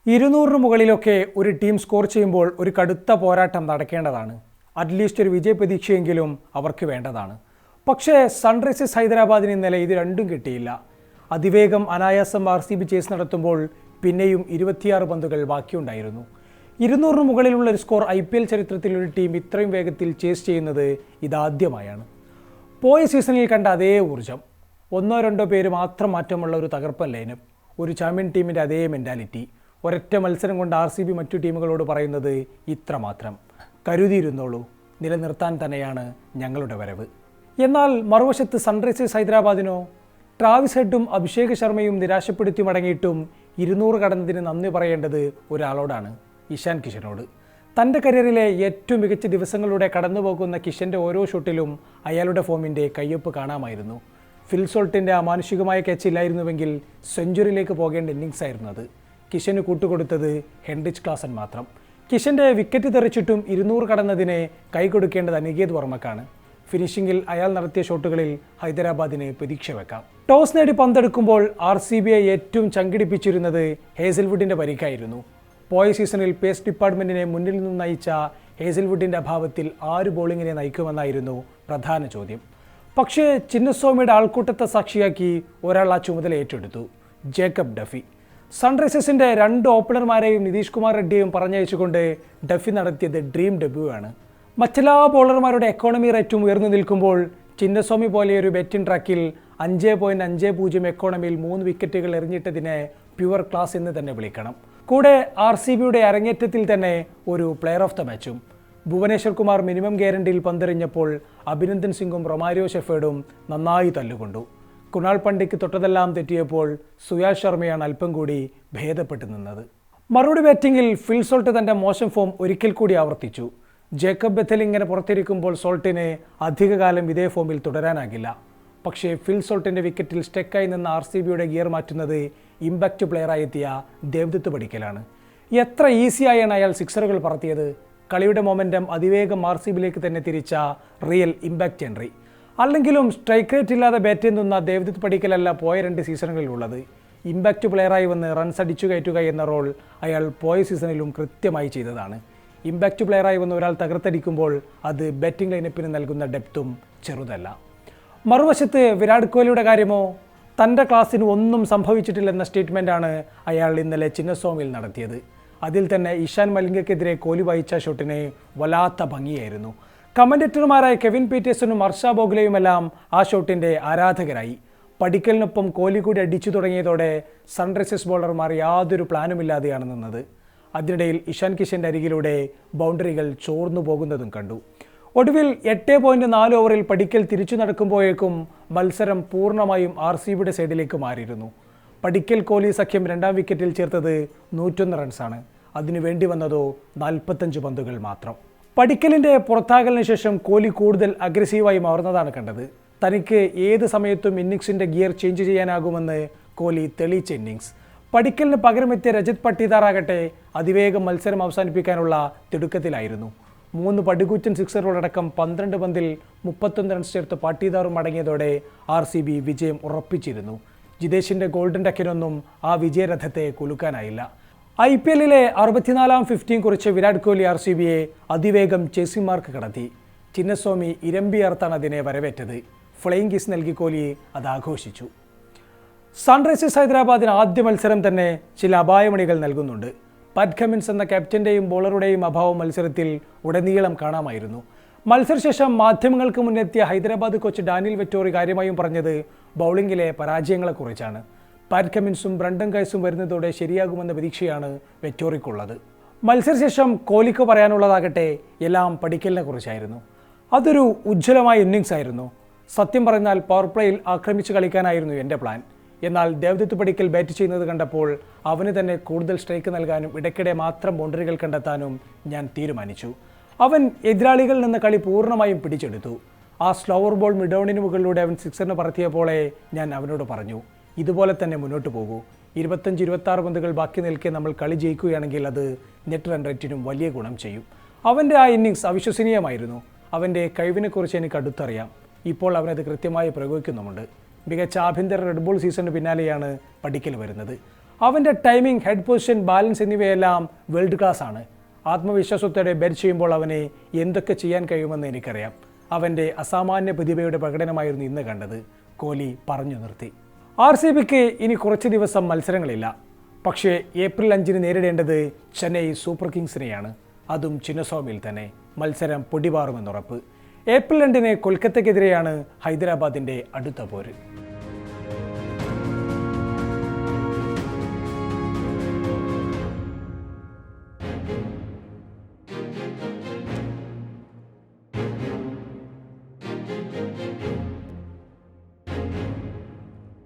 200 മുകളിലൊക്കെ ഒരു team score ചെയ്യുമ്പോൾ ഒരു കടുത്ത പോരാട്ടം നടക്കേണ്ടതാണ്. അറ്റ്ലീസ്റ്റ് ഒരു വിജയ പ്രതീക്ഷയെങ്കിലും അവർക്ക് വേണ്ടതാണ്. പക്ഷേ സൺറൈസേഴ്സ് ഹൈദരാബാദിന് ഇന്നലെ ഇത് രണ്ടും കിട്ടിയില്ല. അതിവേഗം അനായാസം RCB ചേസ് നടത്തുമ്പോൾ പിന്നെയും 26 പന്തുകൾ ബാക്കിയുണ്ടായിരുന്നു. 200 മുകളിലുള്ള ഒരു സ്കോർ IPL ചരിത്രത്തിൽ ഒരു ടീം ഇത്രയും വേഗത്തിൽ ചേസ് ചെയ്യുന്നത് ഇതാദ്യമായാണ്. പോയ സീസണിൽ കണ്ട അതേ ഊർജം, 1-2 പേര് മാത്രം മാറ്റമുള്ള ഒരു തകർപ്പൻ ലൈനപ്പ്, ഒരു ചാമ്പ്യൻ ടീമിൻ്റെ അതേ മെൻറ്റാലിറ്റി. ഒരൊറ്റ മത്സരം കൊണ്ട് RCB മറ്റു ടീമുകളോട് പറയുന്നത് ഇത്രമാത്രം: കരുതിയിരുന്നോളൂ, നിലനിർത്താൻ തന്നെയാണ് ഞങ്ങളുടെ വരവ്. എന്നാൽ മറുവശത്ത് സൺറൈസേഴ്സ് ഹൈദരാബാദിനോ? ട്രാവിസ് ഹെഡും അഭിഷേക് ശർമ്മയും നിരാശപ്പെടുത്തി മടങ്ങിയിട്ടും 200 കടന്നതിന് നന്ദി പറയേണ്ടത് ഒരാളോടാണ്, ഇഷാൻ കിഷനോട്. തൻ്റെ കരിയറിലെ ഏറ്റവും മികച്ച ദിവസങ്ങളിലൂടെ കടന്നുപോകുന്ന കിഷൻ്റെ ഓരോ ഷോട്ടിലും അയാളുടെ ഫോമിൻ്റെ കയ്യൊപ്പ് കാണാമായിരുന്നു. ഫിൽ സോൾട്ടിൻ്റെ അമാനുഷികമായ ക്യാച്ച് ഇല്ലായിരുന്നുവെങ്കിൽ സെഞ്ചുറിയിലേക്ക് പോകേണ്ട ഇന്നിങ്സ് ആയിരുന്നു അത്. കിഷന് കൂട്ടുകൊടുത്തത് ഹെൻറിച്ച് ക്ലാസൻ മാത്രം. കിഷൻ്റെ വിക്കറ്റ് തെറിച്ചിട്ടും 200 കടന്നതിനെ കൈകൊടുക്കേണ്ടത് അനികേത് വർമ്മക്കാണ്. ഫിനിഷിങ്ങിൽ അയാൾ നടത്തിയ ഷോട്ടുകളിൽ ഹൈദരാബാദിന് പ്രതീക്ഷ വെക്കാം. ടോസ് നേടി പന്തെടുക്കുമ്പോൾ RCBയെ ഏറ്റവും ചങ്കിടിപ്പിച്ചിരുന്നത് ഹേസൽവുഡിൻ്റെ പരിക്കായിരുന്നു. പോയ സീസണിൽ പേസ് ഡിപ്പാർട്ട്മെൻറ്റിനെ മുന്നിൽ നിന്നും നയിച്ച ഹേസൽവുഡിൻ്റെ അഭാവത്തിൽ ആര് ബോളിങ്ങിനെ നയിക്കുമെന്നായിരുന്നു പ്രധാന ചോദ്യം. പക്ഷേ ചിന്നസ്വാമിയുടെ ആൾക്കൂട്ടത്തെ സാക്ഷിയാക്കി ഒരാൾ ആ ചുമതല ഏറ്റെടുത്തു: ജേക്കബ് ഡഫി. സൺറൈസേഴ്സിൻ്റെ 2 ഓപ്പണർമാരെയും നിതീഷ് കുമാർ റെഡ്ഡിയെയും പറഞ്ഞയച്ചുകൊണ്ട് ഡഫി നടത്തിയത് ഡ്രീം ഡെബ്യൂ ആണ്. മറ്റെല്ലാ ബോളർമാരുടെ എക്കോണമി റേറ്റും ഉയർന്നു നിൽക്കുമ്പോൾ ചിന്നസ്വാമി പോലെയൊരു ബെറ്റിംഗ് ട്രാക്കിൽ 5.50 എക്കോണമിയിൽ 3 വിക്കറ്റുകൾ എറിഞ്ഞിട്ടതിനെ പ്യുവർ ക്ലാസ് എന്ന് തന്നെ വിളിക്കണം. കൂടെ RCBയുടെ അരങ്ങേറ്റത്തിൽ തന്നെ ഒരു പ്ലെയർ ഓഫ് ദ മാച്ചും. ഭുവനേശ്വർ കുമാർ മിനിമം ഗ്യാരണ്ടിയിൽ പന്തെറിഞ്ഞപ്പോൾ അഭിനന്ദൻ സിംഗും റൊമാരിയോ ഷെഫേർഡും നന്നായി തല്ലുകൊണ്ടു. കുണാൽ പണ്ഡിക്ക് തൊട്ടതെല്ലാം തെറ്റിയപ്പോൾ സുയാഷ് ശർമ്മയാണ് അല്പം കൂടി ഭേദപ്പെട്ടു നിന്നത്. മറുപടി ബാറ്റിങ്ങിൽ ഫിൽ സോൾട്ട് തൻ്റെ മോശം ഫോം ഒരിക്കൽ കൂടി ആവർത്തിച്ചു. ജേക്കബ് ബെഥൽ ഇങ്ങനെ പുറത്തിരിക്കുമ്പോൾ സോൾട്ടിന് അധികകാലം ഇതേ ഫോമിൽ തുടരാനാകില്ല. പക്ഷേ ഫിൽ സോൾട്ടിൻ്റെ വിക്കറ്റിൽ സ്റ്റെക്കായി നിന്ന RCBയുടെ ഗിയർ മാറ്റുന്നത് ഇമ്പാക്റ്റ് പ്ലെയറായി എത്തിയ ദേവ്ദത്ത് പടിക്കലാണ്. എത്ര ഈസിയായാണ് അയാൾ സിക്സറുകൾ പറത്തിയത്! കളിയുടെ മൊമെൻറ്റം അതിവേഗം RCBയിലേക്ക് തന്നെ തിരിച്ച റിയൽ ഇമ്പാക്റ്റ് എൻട്രി. അല്ലെങ്കിലും സ്ട്രൈക്ക് റേറ്റ് ഇല്ലാതെ ബാറ്റ് ചെയ്യുന്ന ദേവ്ദത്ത് പടിക്കലല്ല പോയ 2 സീസണുകളിലുള്ളത്. ഇമ്പാക്റ്റ് പ്ലെയറായി വന്ന് റൺസ് അടിച്ചു കയറ്റുക എന്ന റോൾ അയാൾ പോയ സീസണിലും കൃത്യമായി ചെയ്തതാണ്. ഇമ്പാക്റ്റ് പ്ലെയറായി വന്ന് ഒരാൾ തകർത്തടിക്കുമ്പോൾ അത് ബാറ്റിംഗ് ലൈനപ്പിന് നൽകുന്ന ഡെപ്തും ചെറുതല്ല. മറുവശത്ത് വിരാട് കോഹ്ലിയുടെ കാര്യമോ? തൻ്റെ ക്ലാസ്സിന് ഒന്നും സംഭവിച്ചിട്ടില്ലെന്ന സ്റ്റേറ്റ്മെൻറ്റാണ് അയാൾ ഇന്നലെ ചിന്നസ്വാമിയിൽ നടത്തിയത്. അതിൽ തന്നെ ഇഷാൻ മലിംഗയ്ക്കെതിരെ കോഹ്ലി വായിച്ച ഷോട്ടിന് വല്ലാത്ത ഭംഗിയായിരുന്നു. കമൻറ്റേറ്റർമാരായ കെവിൻ പീറ്റേഴ്സണും ഹർഷ ബോഗ്ലെയുമെല്ലാം ആ ഷോട്ടിൻ്റെ ആരാധകരായി. പടിക്കലിനൊപ്പം കോഹ്ലി കൂടി അടിച്ചു തുടങ്ങിയതോടെ സൺറൈസേഴ്സ് ബോളർമാർ യാതൊരു പ്ലാനുമില്ലാതെയാണ് നിന്നത്. അതിനിടയിൽ ഇഷാൻ കിഷൻ്റെ അരികിലൂടെ ബൗണ്ടറികൾ ചോർന്നു പോകുന്നതും കണ്ടു. ഒടുവിൽ 8.4 ഓവറിൽ പടിക്കൽ തിരിച്ചു നടക്കുമ്പോഴേക്കും മത്സരം പൂർണ്ണമായും RCBയുടെ സൈഡിലേക്ക് മാറിയിരുന്നു. പടിക്കൽ കോഹ്ലി സഖ്യം 2ാം വിക്കറ്റിൽ ചേർത്തത് 101 റൺസാണ്. അതിനു വേണ്ടി വന്നതോ 45 പന്തുകൾ മാത്രം. പടിക്കലിൻ്റെ പുറത്താകലിന് ശേഷം കോഹ്ലി കൂടുതൽ അഗ്രസീവായി മാറുന്നതാണ് കണ്ടത്. തനിക്ക് ഏത് സമയത്തും ഇന്നിങ്സിൻ്റെ ഗിയർ ചേഞ്ച് ചെയ്യാനാകുമെന്ന് കോഹ്ലി തെളിയിച്ച ഇന്നിങ്സ്. പടിക്കലിന് പകരമെത്തിയ രജത് പട്ടീദാർ ആകട്ടെ അതിവേഗം മത്സരം അവസാനിപ്പിക്കാനുള്ള തിടുക്കത്തിലായിരുന്നു. 3 പടുകൂറ്റൻ സിക്സറുകളടക്കം 12 പന്തിൽ 31 റൺസ് ചേർത്ത് പട്ടീദാറും അടങ്ങിയതോടെ RCB വിജയം ഉറപ്പിച്ചിരുന്നു. ജിതേഷിൻ്റെ ഗോൾഡൻ ടക്കിനൊന്നും ആ വിജയരഥത്തെ കുലുക്കാനായില്ല. IPLലെ 64ാം 50 കുറിച്ച് വിരാട് കോഹ്ലി RCBയെ അതിവേഗം ചേസിംഗ് മാർക്ക് കടത്തി. ചിന്നസ്വാമി ഇരമ്പിയർത്താണ് അതിനെ വരവേറ്റത്. ഫ്ലൈയിങ് കിസ് നൽകി കോഹ്ലി അത് ആഘോഷിച്ചു. സൺറൈസേഴ്സ് ഹൈദരാബാദിന് ആദ്യ മത്സരം തന്നെ ചില അപായമണികൾ നൽകുന്നുണ്ട്. പാറ്റ് കമിൻസ് എന്ന ക്യാപ്റ്റൻ്റെയും ബോളറുടെയും അഭാവം മത്സരത്തിൽ ഉടനീളം കാണാമായിരുന്നു. മത്സരശേഷം മാധ്യമങ്ങൾക്ക് മുന്നെത്തിയ ഹൈദരാബാദ് കോച്ച് ഡാനിയൽ വെറ്റോറി കാര്യമായും പറഞ്ഞത് ബൗളിങ്ങിലെ പരാജയങ്ങളെക്കുറിച്ചാണ്. പാറ്റ് കമിൻസും ബ്രണ്ടൻ ഗൈസും വരുന്നതോടെ ശരിയാകുമെന്ന പ്രതീക്ഷയാണ് വെറ്റോറിക്കുള്ളത്. മത്സരശേഷം കോഹ്ലിക്ക് പറയാനുള്ളതാകട്ടെ എല്ലാം പടിക്കലിനെ കുറിച്ചായിരുന്നു. അതൊരു ഉജ്ജ്വലമായ ഇന്നിങ്സ് ആയിരുന്നു. സത്യം പറഞ്ഞാൽ പവർ പ്ലേയിൽ ആക്രമിച്ച് കളിക്കാനായിരുന്നു എൻ്റെ പ്ലാൻ. എന്നാൽ ദേവ്ദത്ത് പടിക്കൽ ബാറ്റ് ചെയ്യുന്നത് കണ്ടപ്പോൾ അവന് തന്നെ കൂടുതൽ സ്ട്രൈക്ക് നൽകാനും ഇടയ്ക്കിടെ മാത്രം ബൗണ്ടറികൾ കണ്ടെത്താനും ഞാൻ തീരുമാനിച്ചു. അവൻ എതിരാളികളിൽ നിന്ന് കളി പൂർണ്ണമായും പിടിച്ചെടുത്തു. ആ സ്ലോവർ ബോൾ മിഡൌണിന് മുകളിലൂടെ അവൻ സിക്സറിന് പറത്തിയപ്പോളെ ഞാൻ അവനോട് പറഞ്ഞു, ഇതുപോലെ തന്നെ മുന്നോട്ട് പോകൂ. 25-26 പന്തുകൾ ബാക്കി നിൽക്കെ നമ്മൾ കളി ജയിക്കുകയാണെങ്കിൽ അത് നെറ്റ് റൺ റേറ്റിനും വലിയ ഗുണം ചെയ്യും. അവൻ്റെ ആ ഇന്നിങ്സ് അവിശ്വസനീയമായിരുന്നു. അവൻ്റെ കഴിവിനെക്കുറിച്ച് എനിക്ക് അടുത്തറിയാം. ഇപ്പോൾ അവനത് കൃത്യമായി പ്രയോഗിക്കുന്നുമുണ്ട്. മികച്ച ആഭ്യന്തര റെഡ് ബോൾ സീസണിന് പിന്നാലെയാണ് പടിക്കൽ വരുന്നത്. അവൻ്റെ ടൈമിംഗ്, ഹെഡ് പൊസിഷൻ, ബാലൻസ് എന്നിവയെല്ലാം വേൾഡ് ക്ലാസ് ആണ്. ആത്മവിശ്വാസത്തോടെ ബാറ്റ് ചെയ്യുമ്പോൾ അവനെ എന്തൊക്കെ ചെയ്യാൻ കഴിയുമെന്ന് എനിക്കറിയാം. അവൻ്റെ അസാമാന്യ പ്രതിഭയുടെ പ്രകടനമായിരുന്നു ഇന്ന് കണ്ടത്. കോഹ്ലി പറഞ്ഞു നിർത്തി. RCBക്ക് ഇനി കുറച്ച് ദിവസം മത്സരങ്ങളില്ല. പക്ഷേ ഏപ്രിൽ 5 നേരിടേണ്ടത് ചെന്നൈ സൂപ്പർ കിങ്സിനെയാണ്. അതും ചിന്നസ്വാമിയിൽ തന്നെ. മത്സരം പൊടിപാറുമെന്നുറപ്പ്. ഏപ്രിൽ 2 കൊൽക്കത്തയ്ക്കെതിരെയാണ് ഹൈദരാബാദിൻ്റെ അടുത്ത പോര്.